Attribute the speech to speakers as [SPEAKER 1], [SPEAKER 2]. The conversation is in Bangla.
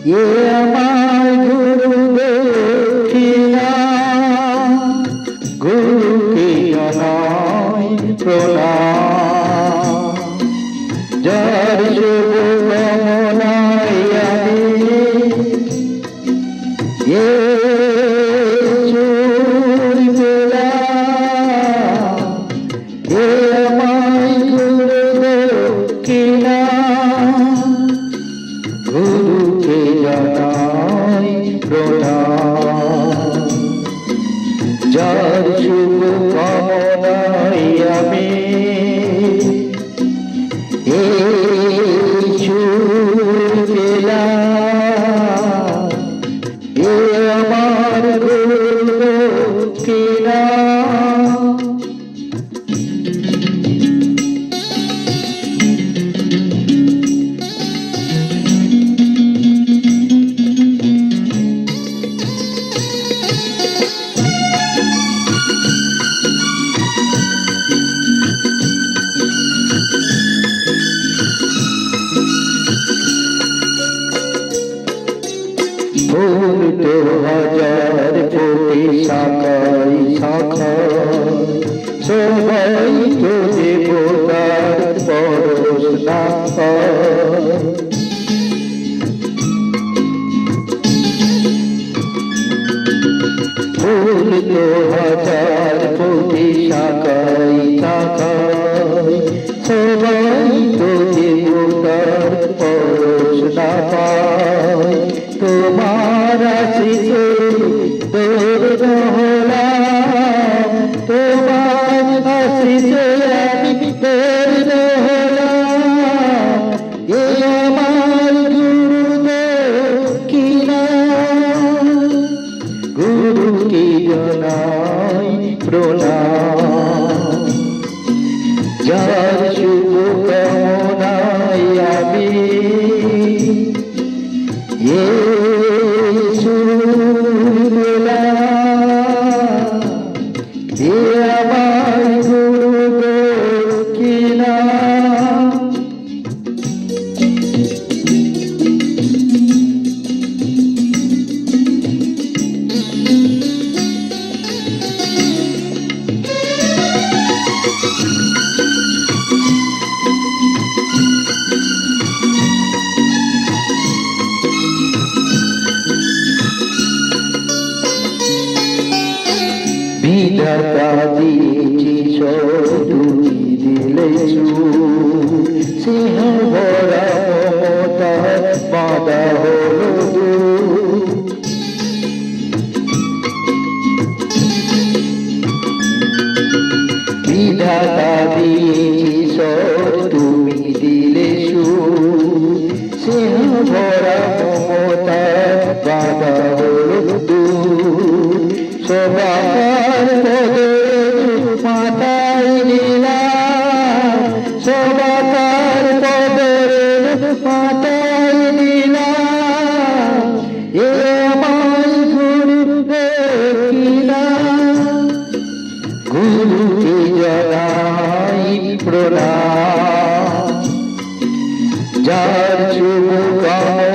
[SPEAKER 1] এ আমার গুরু দক্ষিণা, গুরুকে জানাই প্রণাম। যার শুভ কামনায় আমি এ চুর পেলাম, এ আমার গুরু দক্ষিণা, গুরুকে জানাই প্রণাম। যার শুভ কামনায় আমি এই সুর পেলাম, এ আমার গুরু দক্ষিণা। ফুল তো হাজার কোটি শাখায় শাখায়, সবাই তো দেবতার পরশ না পায়। ফুল তো হাজার কোটি শাখায় শাখায়, সবাই তো দেবতার পরশ না পায়। তোমার আশিসে দৌড় হলাম, তোমার আশিসে আমি দৌড় হলাম, এ আমার গুরু দক্ষিণা, গুরুকে জানাই প্রণাম। যার শুভ কামনায় আমি এ সুর পেলাম, এ আমার গুরু দক্ষিণা। বিধাতা দিয়েছি সব, তুমি দিলে সুর, সিংহ ভরা মমতা বাঁধা হলো দূর। বিধাতা দিয়েছি সব, তুমি দিলে সুর, সিংহ ভরা মমতা বাঁধা হলো দূর। সবার পদের মাথায় নিলাম, সবার পদের মাথায় নিলাম, এ আমার গুরু দক্ষিণা, গুরুকে জানাই প্রণাম। যার শুভ কামনায়